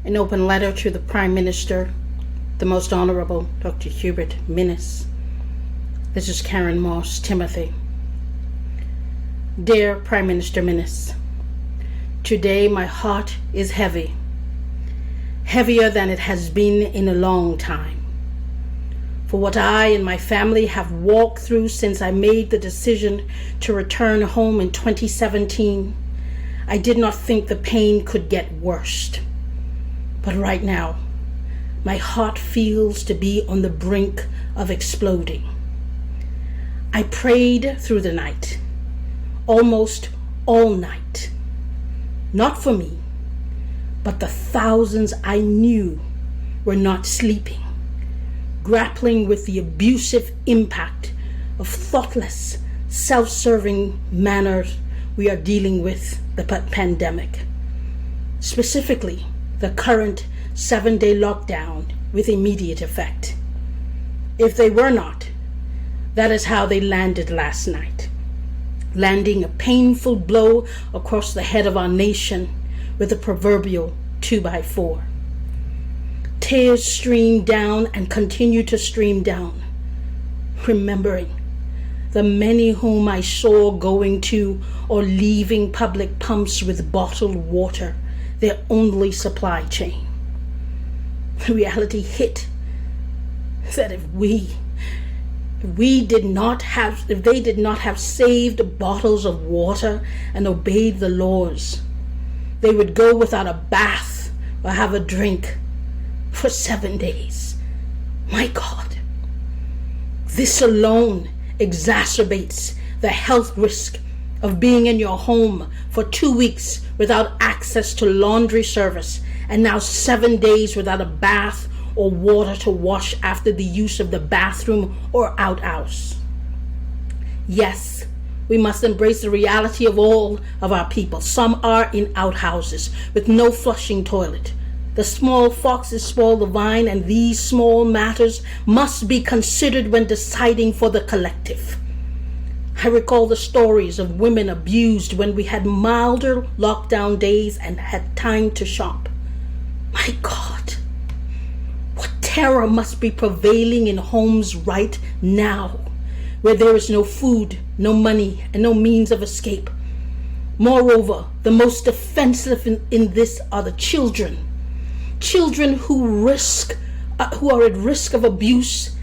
An open letter to the Prime Minister, the Most Honorable Dr. Hubert Minnis. This is Karen Moss Timothy. Dear Prime Minister Minnis, today my heart is heavy, heavier than it has been in a long time. For what I and my family have walked through since I made the decision to return home in 2017, I did not think the pain could get worse. But right now, my heart feels to be on the brink of exploding. I prayed through the night, almost all night, not for me, but the thousands I knew were not sleeping, grappling with the abusive impact of thoughtless, self-serving manners we are dealing with the pandemic. Specifically, the current 7-day lockdown with immediate effect. If they were not, that is how they landed last night, landing a painful blow across the head of our nation with a proverbial 2x4. Tears streamed down and continue to stream down, remembering the many whom I saw going to or leaving public pumps with bottled water, their only supply chain. The reality hit that if they did not have saved bottles of water and obeyed the laws, they would go without a bath or have a drink for 7 days. My God, this alone exacerbates the health risk of being in your home for 2 weeks without access to laundry service, and now 7 days without a bath or water to wash after the use of the bathroom or outhouse. Yes, we must embrace the reality of all of our people. Some are in outhouses with no flushing toilet. The small foxes spoil the vine, and these small matters must be considered when deciding for the collective. I recall the stories of women abused when we had milder lockdown days and had time to shop. My God, what terror must be prevailing in homes right now, where there is no food, no money, and no means of escape. Moreover, the most defensive in this are the children who are at risk of abuse.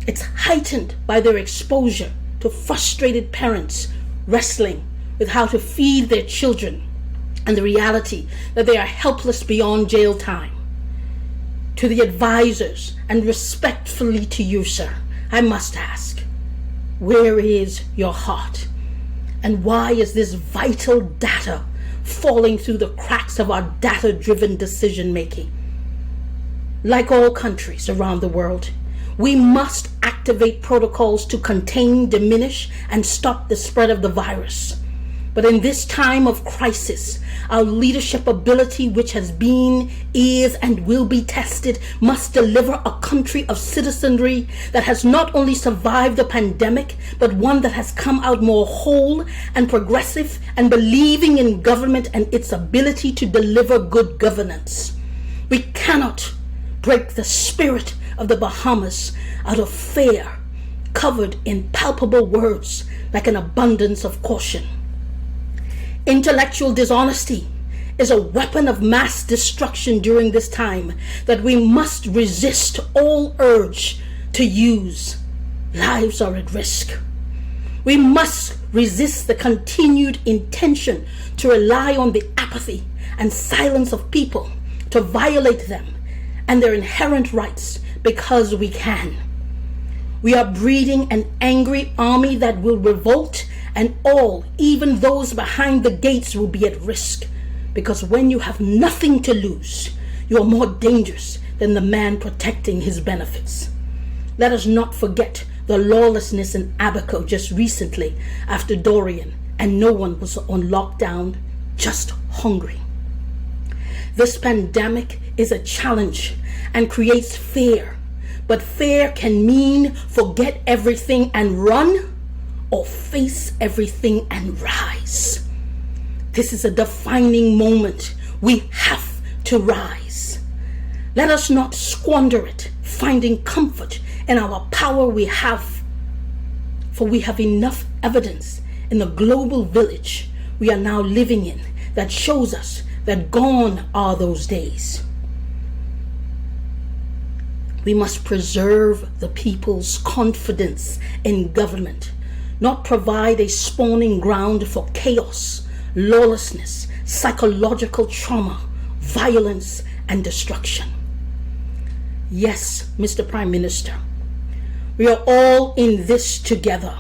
It's heightened by their exposure to frustrated parents wrestling with how to feed their children and the reality that they are helpless beyond jail time. To the advisors, and respectfully to you, sir, I must ask, where is your heart? And why is this vital data falling through the cracks of our data-driven decision-making? Like all countries around the world, we must activate protocols to contain, diminish, and stop the spread of the virus. But in this time of crisis, our leadership ability, which has been, is, and will be tested, must deliver a country of citizenry that has not only survived the pandemic, but one that has come out more whole and progressive and believing in government and its ability to deliver good governance. We cannot break the spirit of the Bahamas out of fear, covered in palpable words like an abundance of caution. Intellectual dishonesty is a weapon of mass destruction during this time that we must resist all urge to use. Lives are at risk. We must resist the continued intention to rely on the apathy and silence of people to violate them and their inherent rights because we can. We are breeding an angry army that will revolt, and all, even those behind the gates, will be at risk, because when you have nothing to lose, you are more dangerous than the man protecting his benefits. Let us not forget the lawlessness in Abaco just recently after Dorian, and no one was on lockdown, just hungry. This pandemic is a challenge and creates fear, but fear can mean forget everything and run, or face everything and rise. This is a defining moment. We have to rise. Let us not squander it, finding comfort in our power we have, for we have enough evidence in the global village we are now living in that shows us that gone are those days. We must preserve the people's confidence in government, not provide a spawning ground for chaos, lawlessness, psychological trauma, violence, and destruction. Yes, Mr. Prime Minister, we are all in this together.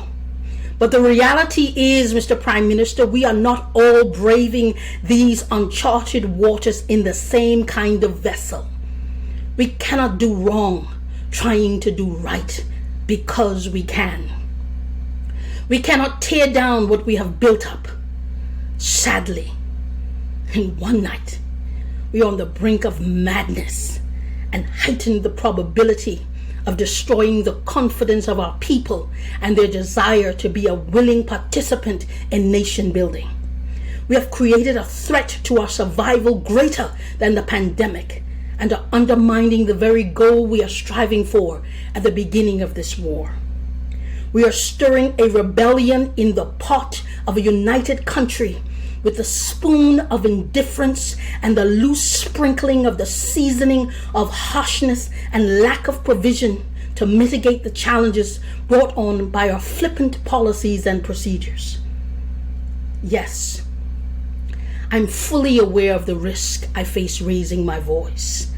But the reality is, Mr. Prime Minister, we are not all braving these uncharted waters in the same kind of vessel. We cannot do wrong trying to do right because we can. We cannot tear down what we have built up. Sadly, in one night, we are on the brink of madness and heighten the probability of destroying the confidence of our people and their desire to be a willing participant in nation building. We have created a threat to our survival greater than the pandemic and are undermining the very goal we are striving for at the beginning of this war. We are stirring a rebellion in the pot of a united country with the spoon of indifference and the loose sprinkling of the seasoning of harshness and lack of provision to mitigate the challenges brought on by our flippant policies and procedures. Yes, I'm fully aware of the risk I face raising my voice.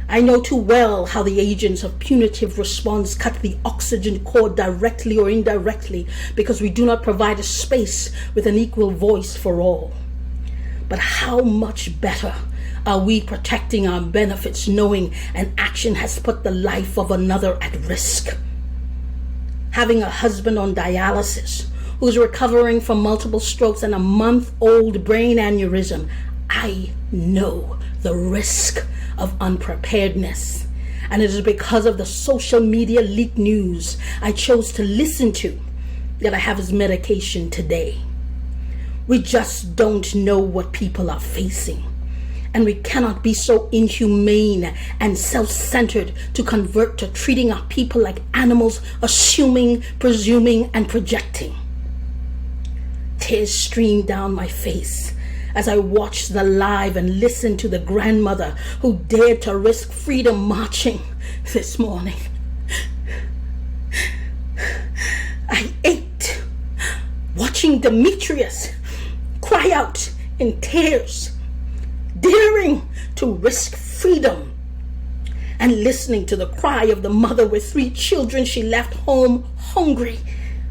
I know too well how the agents of punitive response cut the oxygen cord directly or indirectly because we do not provide a space with an equal voice for all. But how much better are we protecting our benefits knowing an action has put the life of another at risk? Having a husband on dialysis who's recovering from multiple strokes and a month-old brain aneurysm, I know the risk of unpreparedness. And it is because of the social media leaked news I chose to listen to that I have his medication today. We just don't know what people are facing. And we cannot be so inhumane and self-centered to convert to treating our people like animals, assuming, presuming, and projecting. Tears streamed down my face as I watched the live and listened to the grandmother who dared to risk freedom marching this morning. I ached watching Demetrius cry out in tears, daring to risk freedom, and listening to the cry of the mother with 3 children she left home hungry,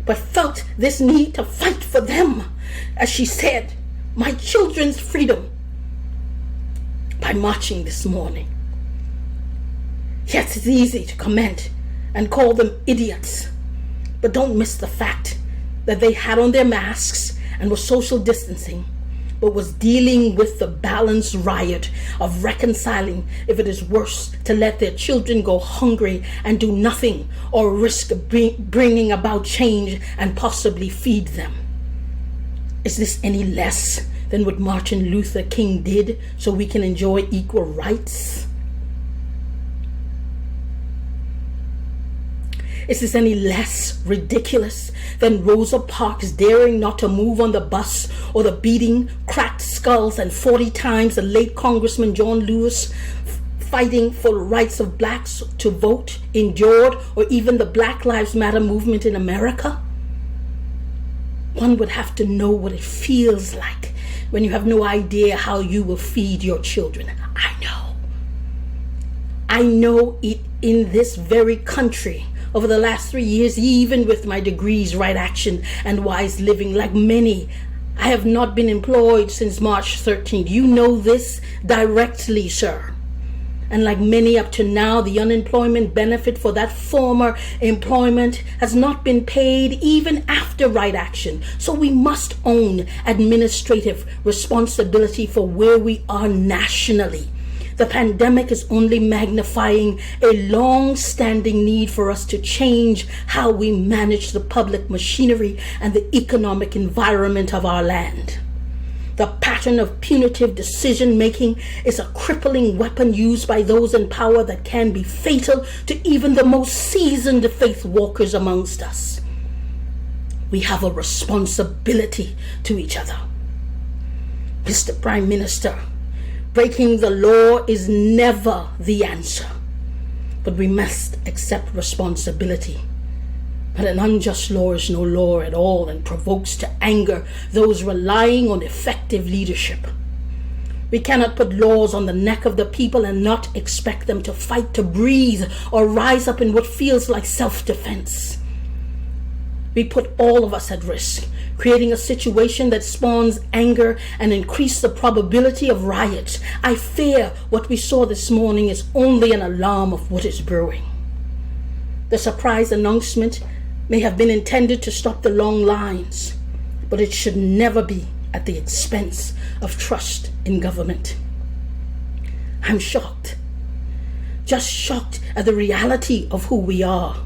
but felt this need to fight for them, as she said, my children's freedom, by marching this morning. Yes, it's easy to comment and call them idiots, but don't miss the fact that they had on their masks and were social distancing, but was dealing with the balanced riot of reconciling if it is worse to let their children go hungry and do nothing or risk bringing about change and possibly feed them. Is this any less than what Martin Luther King did so we can enjoy equal rights? Is this any less ridiculous than Rosa Parks daring not to move on the bus, or the beating, cracked skulls, and 40 times the late Congressman John Lewis fighting for the rights of blacks to vote endured, or even the Black Lives Matter movement in America? One would have to know what it feels like when you have no idea how you will feed your children. I know it in this very country. Over the last 3 years, even with my degrees, Right Action and Wise Living, like many, I have not been employed since March 13th. You know this directly, sir. And like many up to now, the unemployment benefit for that former employment has not been paid even after Right Action. So we must own administrative responsibility for where we are nationally. The pandemic is only magnifying a long-standing need for us to change how we manage the public machinery and the economic environment of our land. The pattern of punitive decision-making is a crippling weapon used by those in power that can be fatal to even the most seasoned faith walkers amongst us. We have a responsibility to each other. Mr. Prime Minister, breaking the law is never the answer, but we must accept responsibility. But an unjust law is no law at all and provokes to anger those relying on effective leadership. We cannot put laws on the neck of the people and not expect them to fight to breathe or rise up in what feels like self-defense. We put all of us at risk, creating a situation that spawns anger and increases the probability of riots. I fear what we saw this morning is only an alarm of what is brewing. The surprise announcement may have been intended to stop the long lines, but it should never be at the expense of trust in government. I'm shocked, just shocked at the reality of who we are.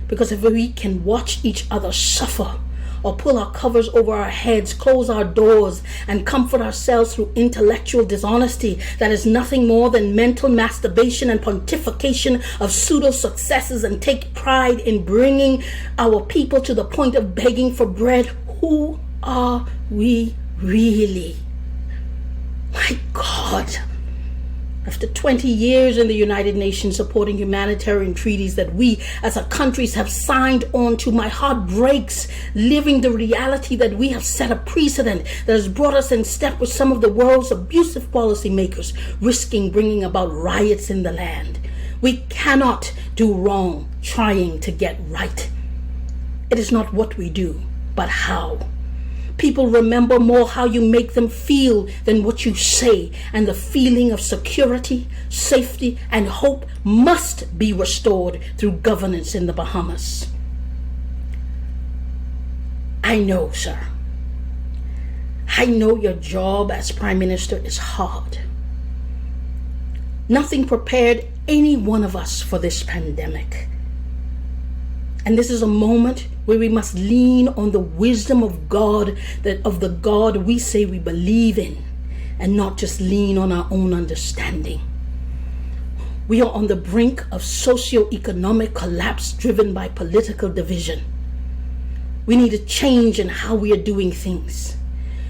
Because if we can watch each other suffer, or pull our covers over our heads, close our doors, and comfort ourselves through intellectual dishonesty that is nothing more than mental masturbation and pontification of pseudo-successes, and take pride in bringing our people to the point of begging for bread, who are we really? My God. After 20 years in the United Nations supporting humanitarian treaties that we as a countries have signed on to, my heart breaks living the reality that we have set a precedent that has brought us in step with some of the world's abusive policymakers, risking bringing about riots in the land. We cannot do wrong trying to get right. It is not what we do, but how. People remember more how you make them feel than what you say, and the feeling of security, safety, and hope must be restored through governance in the Bahamas. I know, sir. I know your job as Prime Minister is hard. Nothing prepared any one of us for this pandemic. And this is a moment where we must lean on the wisdom of God, that of the God we say we believe in, and not just lean on our own understanding. We are on the brink of socio-economic collapse driven by political division. We need a change in how we are doing things.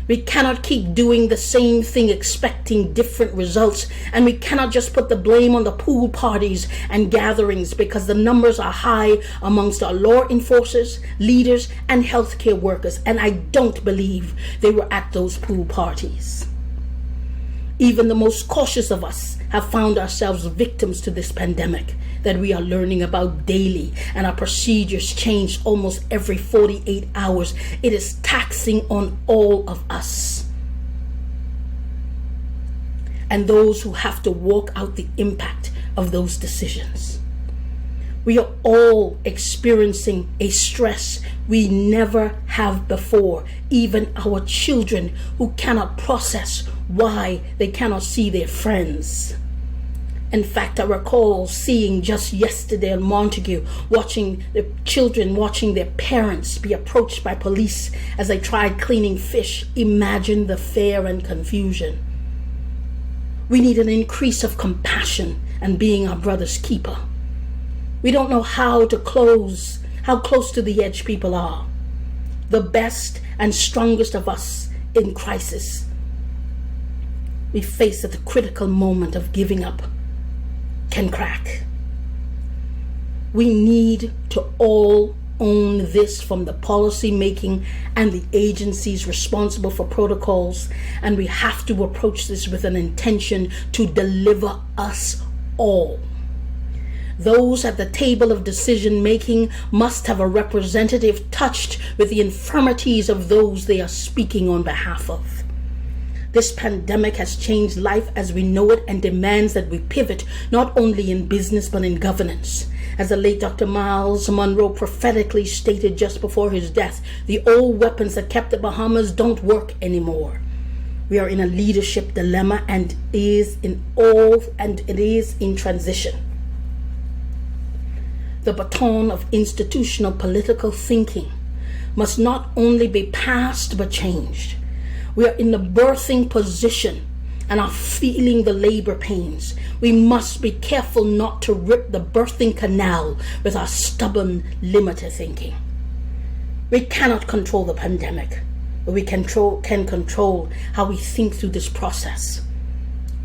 We cannot keep doing the same thing expecting different results, and we cannot just put the blame on the pool parties and gatherings because the numbers are high amongst our law enforcers, leaders, and healthcare workers, and I don't believe they were at those pool parties. Even the most cautious of us have found ourselves victims to this pandemic that we are learning about daily, and our procedures change almost every 48 hours. It is taxing on all of us. And those who have to walk out the impact of those decisions. We are all experiencing a stress we never have before, even our children who cannot process why they cannot see their friends. In fact, I recall seeing just yesterday in Montague, watching the children watching their parents be approached by police as they tried cleaning fish. Imagine the fear and confusion. We need an increase of compassion and being our brother's keeper. We don't know how close to the edge people are. The best and strongest of us in crisis. We face at the critical moment of giving up can crack. We need to all own this, from the policy making and the agencies responsible for protocols, and we have to approach this with an intention to deliver us all. Those at the table of decision making must have a representative touched with the infirmities of those they are speaking on behalf of. This pandemic has changed life as we know it and demands that we pivot not only in business but in governance. As the late Dr. Miles Monroe prophetically stated just before his death, the old weapons that kept the Bahamas don't work anymore. We are in a leadership dilemma, and it is in transition. The baton of institutional political thinking must not only be passed but changed. We are in the birthing position and are feeling the labor pains. We must be careful not to rip the birthing canal with our stubborn, limited thinking. We cannot control the pandemic, but we can control how we think through this process.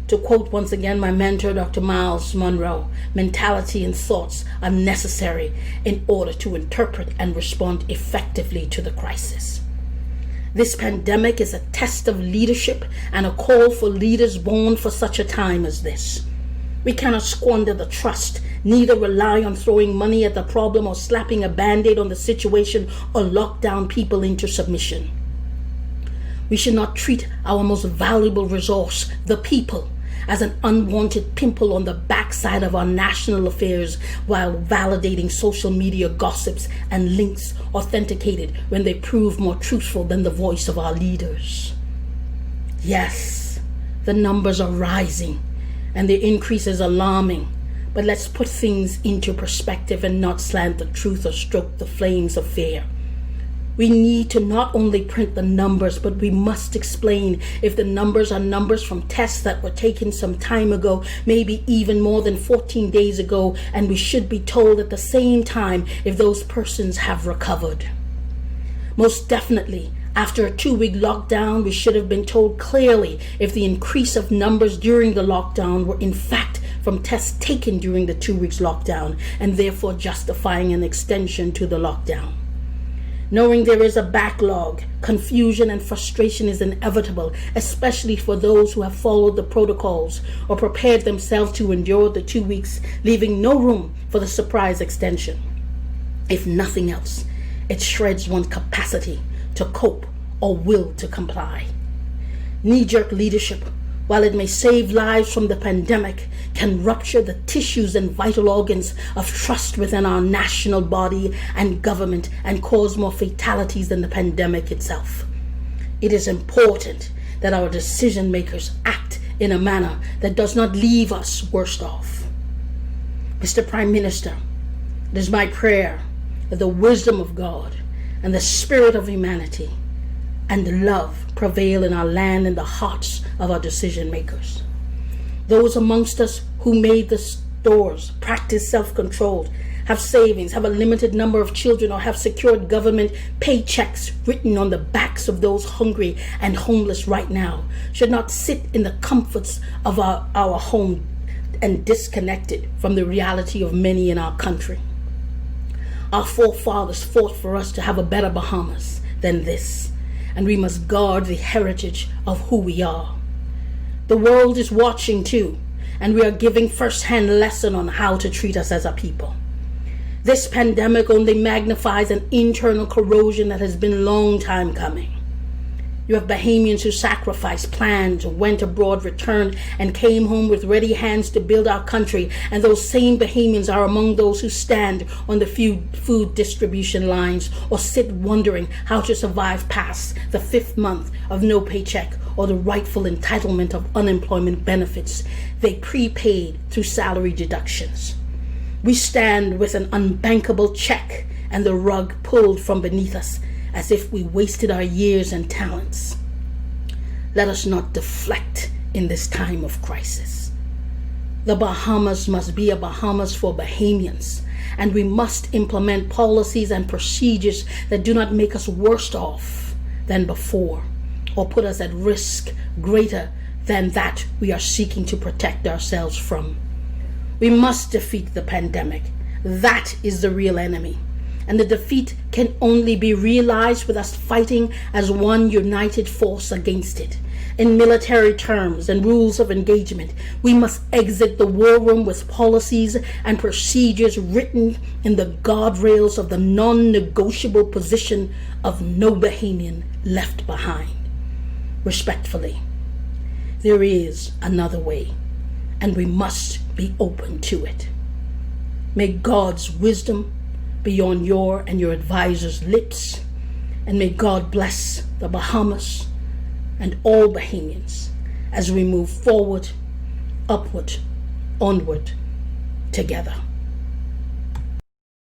To quote once again my mentor, Dr. Miles Monroe, mentality and thoughts are necessary in order to interpret and respond effectively to the crisis. This pandemic is a test of leadership and a call for leaders born for such a time as this. We cannot squander the trust, neither rely on throwing money at the problem or slapping a band-aid on the situation or lock down people into submission. We should not treat our most valuable resource, the people, as an unwanted pimple on the backside of our national affairs while validating social media gossips and links authenticated when they prove more truthful than the voice of our leaders. Yes, the numbers are rising and the increase is alarming, but let's put things into perspective and not slant the truth or stoke the flames of fear. We need to not only print the numbers, but we must explain if the numbers are numbers from tests that were taken some time ago, maybe even more than 14 days ago, and we should be told at the same time if those persons have recovered. Most definitely, after a 2-week lockdown, we should have been told clearly if the increase of numbers during the lockdown were in fact from tests taken during the 2 weeks lockdown, and therefore justifying an extension to the lockdown. Knowing there is a backlog, confusion and frustration is inevitable, especially for those who have followed the protocols or prepared themselves to endure the 2 weeks, leaving no room for the surprise extension. If nothing else, it shreds one's capacity to cope or will to comply. Knee-jerk leadership, while it may save lives from the pandemic, can rupture the tissues and vital organs of trust within our national body and government and cause more fatalities than the pandemic itself. It is important that our decision makers act in a manner that does not leave us worse off. Mr. Prime Minister, it is my prayer that the wisdom of God and the spirit of humanity and love prevail in our land and the hearts of our decision makers. Those amongst us who made the stores, practice self-control, have savings, have a limited number of children, or have secured government paychecks written on the backs of those hungry and homeless right now, should not sit in the comforts of our home and disconnected from the reality of many in our country. Our forefathers fought for us to have a better Bahamas than this, and we must guard the heritage of who we are. The world is watching too, and we are giving first-hand lesson on how to treat us as a people. This pandemic only magnifies an internal corrosion that has been a long time coming. You have Bahamians who sacrificed, planned, went abroad, returned, and came home with ready hands to build our country, and those same Bahamians are among those who stand on the food distribution lines or sit wondering how to survive past the 5th month of no paycheck or the rightful entitlement of unemployment benefits they prepaid through salary deductions. We stand with an unbankable check and the rug pulled from beneath us, as if we wasted our years and talents. Let us not deflect in this time of crisis. The Bahamas must be a Bahamas for Bahamians, and we must implement policies and procedures that do not make us worse off than before or put us at risk greater than that we are seeking to protect ourselves from. We must defeat the pandemic. That is the real enemy. And the defeat can only be realized with us fighting as one united force against it. In military terms and rules of engagement, we must exit the war room with policies and procedures written in the guardrails of the non-negotiable position of no Bahamian left behind. Respectfully, there is another way, and we must be open to it. May God's wisdom be on your and your advisors' lips, and may God bless the Bahamas and all Bahamians as we move forward, upward, onward, together.